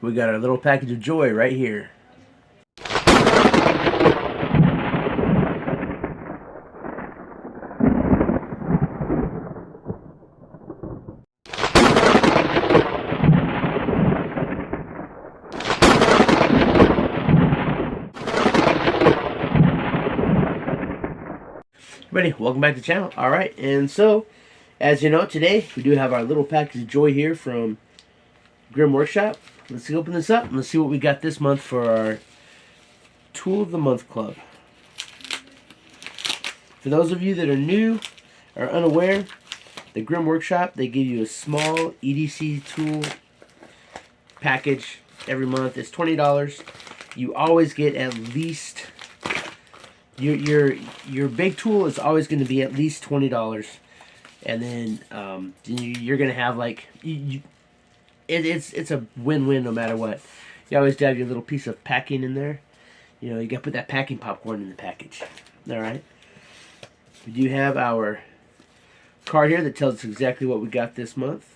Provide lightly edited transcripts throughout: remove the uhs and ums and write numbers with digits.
We got our little package of joy right here. Everybody, welcome back to the channel. Alright, and so, as you know, today we do have our little package of joy here from Grimm Workshop. Let's open this up and let's see what we got this month for our Tool of the Month Club. For those of you that are new or unaware, the Grimm Workshop, they give you a small EDC tool package every month. It's $20. You always get at least your big tool is always going to be at least $20, and then you're going to have like it's a win-win no matter what. You always have your little piece of packing in there. You know, you got to put that packing popcorn in the package. All right. We do have our card here that tells us exactly what we got this month.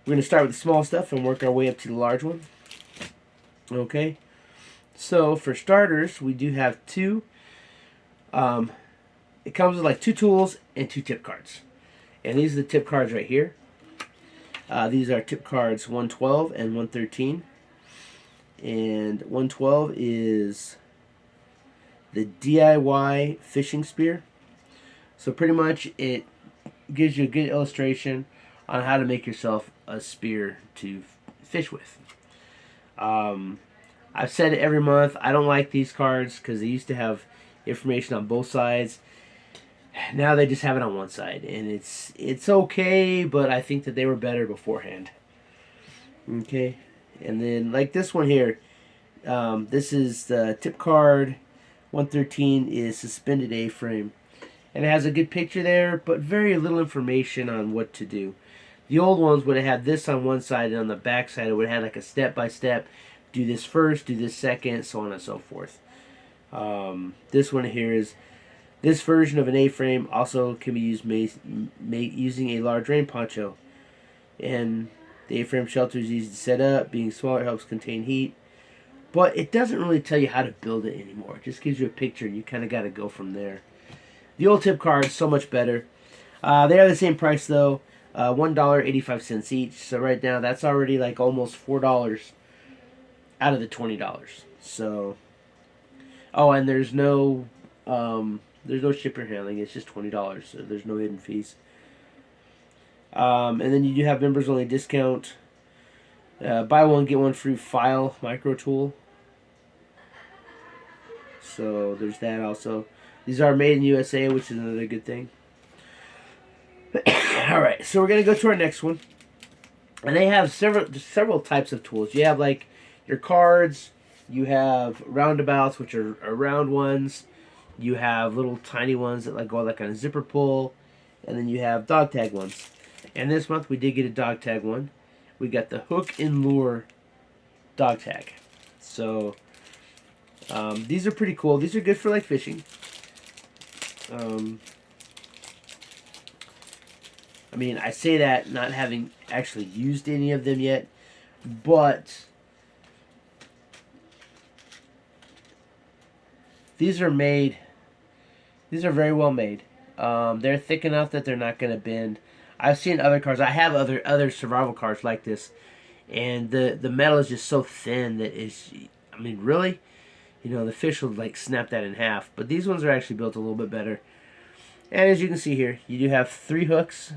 We're going to start with the small stuff and work our way up to the large one. Okay. So for starters, we do have two. It comes with like 2 tools and 2 tip cards. And these are the tip cards right here. These are tip cards 112 and 113. And 112 is the DIY fishing spear. So pretty much it gives you a good illustration on how to make yourself a spear to fish with. I've said it every month, I don't like these cards because they used to have information on both sides. Now they just have it on one side, and it's okay, but I think that they were better beforehand. Okay, and then like this one here, this is the tip card 113 is suspended A-frame, and it has a good picture there, but very little information on what to do. The old ones would have had this on one side, and on the back side it would have had like a step-by-step, do this first, do this second, so on and so forth. This one here is this version of an A-frame also can be used using a large rain poncho, and the A-frame shelter is easy to set up. Being smaller helps contain heat, but it doesn't really tell you how to build it anymore. It just gives you a picture, and you kind of got to go from there. The old tip card is so much better. They are the same price though, $1.85 each. So right now that's already like almost $4 out of the $20. So. Oh, and there's no shipper handling. It's just $20, so there's no hidden fees. And then you do have members only discount. Buy one get one free file micro tool. So there's that also. These are made in USA, which is another good thing. All right, so we're gonna go to our next one, and they have several types of tools. You have like your cards. You have roundabouts, which are round ones. You have little tiny ones that like go like on a zipper pull. And then you have dog tag ones. And this month we did get a dog tag one. We got the hook and lure dog tag. So these are pretty cool. These are good for like fishing. I mean, I say that not having actually used any of them yet, but these are made. These are very well made. They're thick enough that they're not going to bend. I've seen other cars. I have other survival cars like this, and the metal is just so thin that it's. I mean, really, you know, the fish will like snap that in half. But these ones are actually built a little bit better. And as you can see here, you do have 3 hooks.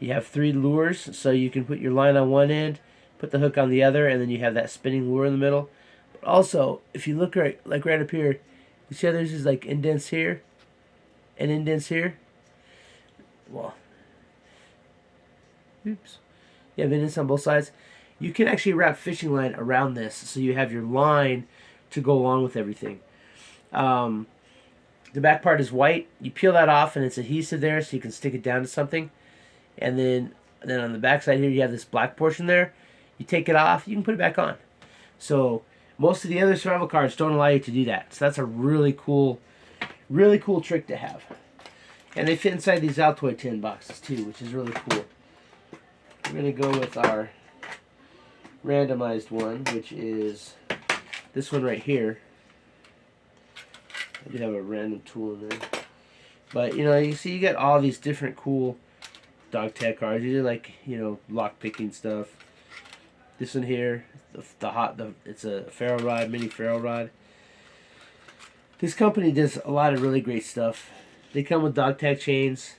You have 3 lures, so you can put your line on one end, put the hook on the other, and then you have that spinning lure in the middle. But also, if you look right up here. You see how there's just like indents here and indents here? Well, oops. You have indents on both sides. You can actually wrap fishing line around this so you have your line to go along with everything. The back part is white. You peel that off and it's adhesive there so you can stick it down to something. And then on the back side here you have this black portion there. You take it off, you can put it back on. So most of the other survival cards don't allow you to do that. So that's a really cool trick to have. And they fit inside these Altoid tin boxes too, which is really cool. We're going to go with our randomized one, which is this one right here. I do have a random tool in there. But, you know, you see you get all these different cool dog tag cards. These are like, you know, lock picking stuff. This one here, it's a ferro rod, mini ferro rod. This company does a lot of really great stuff. They come with dog tag chains,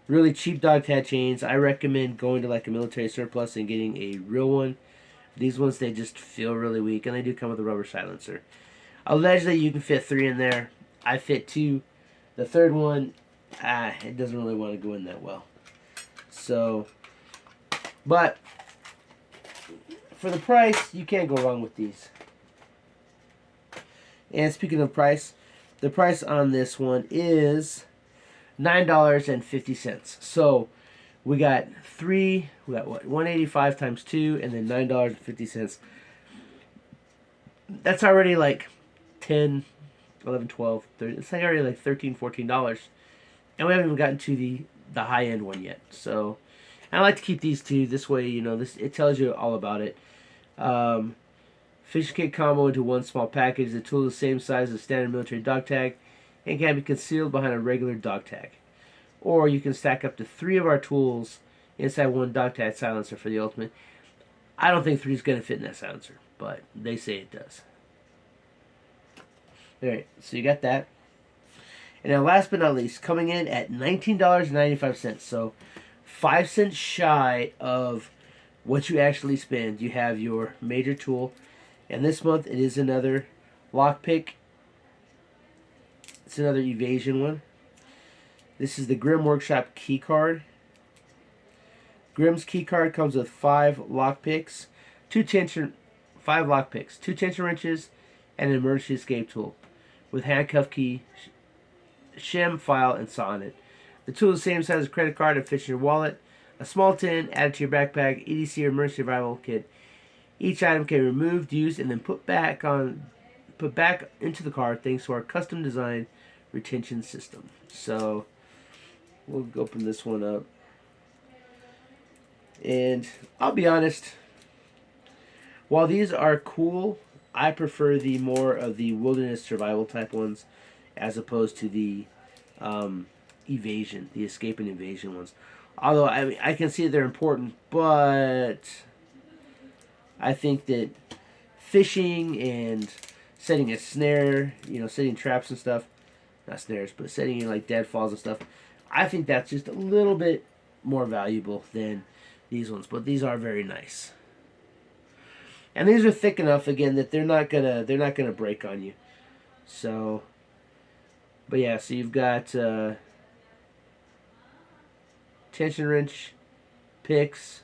really cheap dog tag chains. I recommend going to like a military surplus and getting a real one. These ones, they just feel really weak, and they do come with a rubber silencer. Allegedly, you can fit 3 in there. I fit 2. The third one, it doesn't really want to go in that well. So, but for the price, you can't go wrong with these. And speaking of price, the price on this one is $9.50. So we got what, 185 times 2, and then $9.50. That's already like 10, 11, 12, 13. It's like already like $13, $14. And we haven't even gotten to the high end one yet. So I like to keep these two. This way, you know, it tells you all about it. Fishing kit combo into one small package. The tool is the same size as standard military dog tag and can be concealed behind a regular dog tag. Or you can stack up to 3 of our tools inside one dog tag silencer for the ultimate. I don't think 3 is going to fit in that silencer, but they say it does. Alright, so you got that. And then last but not least, coming in at $19.95. So 5 cents shy of what you actually spend. You have your major tool. And this month it is another lockpick. It's another evasion one. This is the Grimm Workshop key card. Grimm's key card comes with 5 lockpicks, 5 lockpicks, 2 tension wrenches, and an emergency escape tool with handcuff key, shim, file, and saw on it. The tool is the same size as a credit card and fits in your wallet. A small tin added to your backpack, EDC or emergency survival kit. Each item can be removed, used, and then put back into the car thanks to our custom designed retention system. So we'll open this one up. And I'll be honest, while these are cool, I prefer the more of the wilderness survival type ones as opposed to the evasion, the escape and evasion ones. Although I can see they're important, but I think that fishing and setting a snare, you know, setting traps and stuff, not snares, but setting in like deadfalls and stuff, I think that's just a little bit more valuable than these ones. But these are very nice. And these are thick enough again that they're not gonna break on you. So, but yeah, so you've got tension wrench, picks,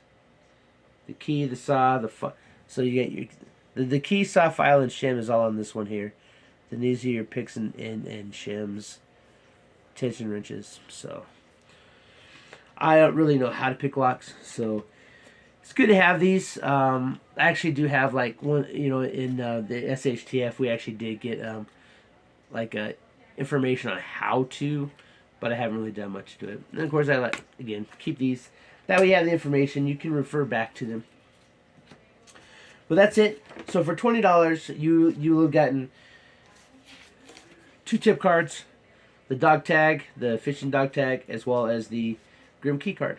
the key, the saw, so you get the key, saw, file, and shim is all on this one here. Then these are your picks and shims, tension wrenches. So I don't really know how to pick locks, so it's good to have these. I actually do have like one, you know, in the SHTF we actually did get information on how to, but I haven't really done much to it. And of course I like, again, keep these. That way you have the information, you can refer back to them. But that's it. So for $20, you will have gotten 2 tip cards, the dog tag, the fishing dog tag, as well as the Grimm key card.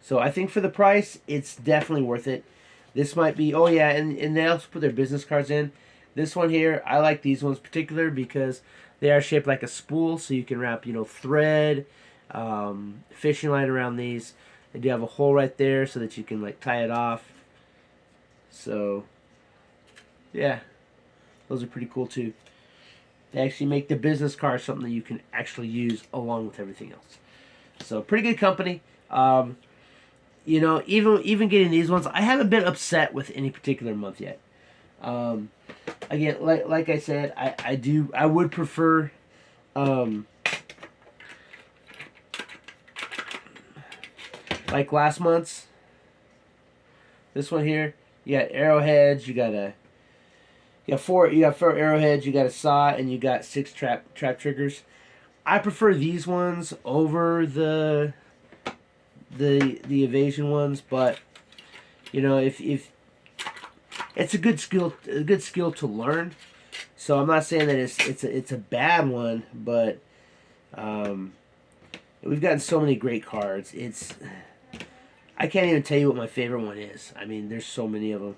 So I think for the price, it's definitely worth it. This might be, oh yeah, and they also put their business cards in. This one here, I like these ones particular because they are shaped like a spool, so you can wrap, you know, thread, fishing line around these. They do have a hole right there so that you can like tie it off. So, yeah, those are pretty cool too. They actually make the business card something that you can actually use along with everything else. So, pretty good company. You know, even getting these ones, I haven't been upset with any particular month yet. Again, like I said, I would prefer like last month's. This one here, you got arrowheads, you got 4 arrowheads, you got a saw, and you got 6 trap triggers. I prefer these ones over the evasion ones, but you know, if it's a good skill to learn. So I'm not saying that it's a bad one, but um, we've gotten so many great cards. I can't even tell you what my favorite one is. I mean, there's so many of them.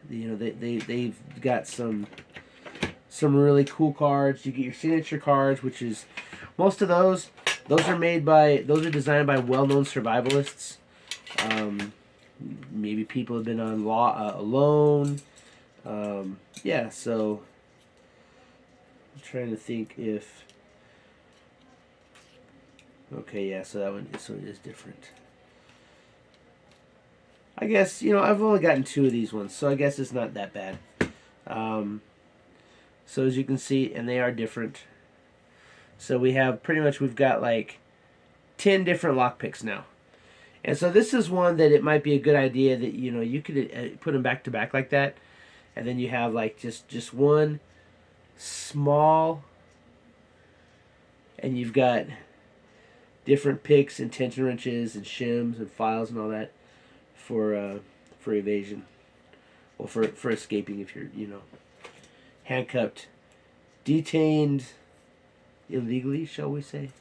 You know, they've got some really cool cards. You get your signature cards, which is most of those. Those are designed by well-known survivalists. Um, Maybe people have been on Alone. Yeah, so I'm trying to think if. Okay, yeah, so that one is different. I guess I've only gotten 2 of these ones, so I guess it's not that bad. Um, so as you can see, and they are different. So we've got like 10 different lockpicks now. And so this is one that it might be a good idea that you could put them back to back like that, and then you have like just one small, and you've got different picks and tension wrenches and shims and files and all that for evasion, or for escaping if you're handcuffed, detained illegally, shall we say.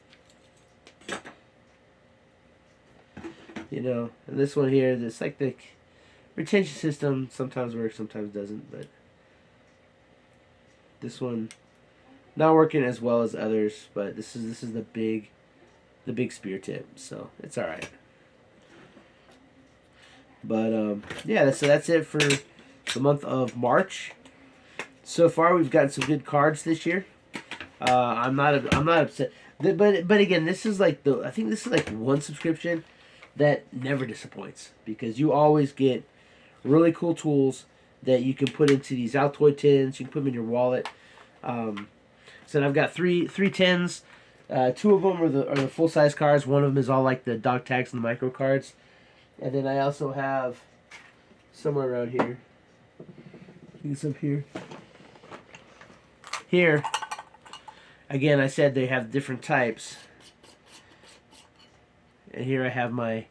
And this one here, it's like the retention system sometimes works, sometimes doesn't, but this one not working as well as others, but this is the big spear tip, so it's all right. But yeah, so that's it for the month of March. So far, we've gotten some good cards this year. I'm not upset, but again, this is like I think this is like one subscription that never disappoints, because you always get really cool tools that you can put into these Altoid tins. You can put them in your wallet. So I've got three tins. 2 of them are the full size cards. One of them is all like the dog tags and the micro cards. And then I also have somewhere around here. I think it's up here. Here, again, I said they have different types. And here I have my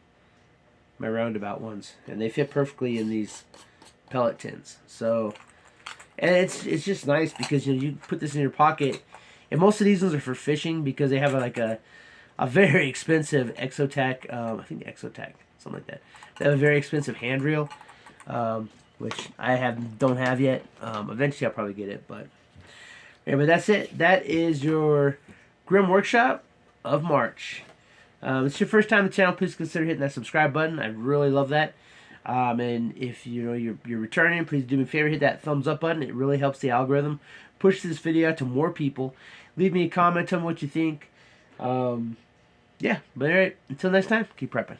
roundabout ones, and they fit perfectly in these pellet tins. So, and it's just nice because you put this in your pocket, and most of these ones are for fishing because they have a very expensive Exotac. I think Exotac, something like that. They have a very expensive hand reel, which I don't have yet. Eventually I'll probably get it, but yeah. But that's it. That is your Grim Workshop of March. If it's your first time on the channel, please consider hitting that subscribe button. I really love that. And if you're returning, please do me a favor, hit that thumbs up button. It really helps the algorithm push this video out to more people. Leave me a comment on what you think. Yeah, but alright, until next time, keep prepping.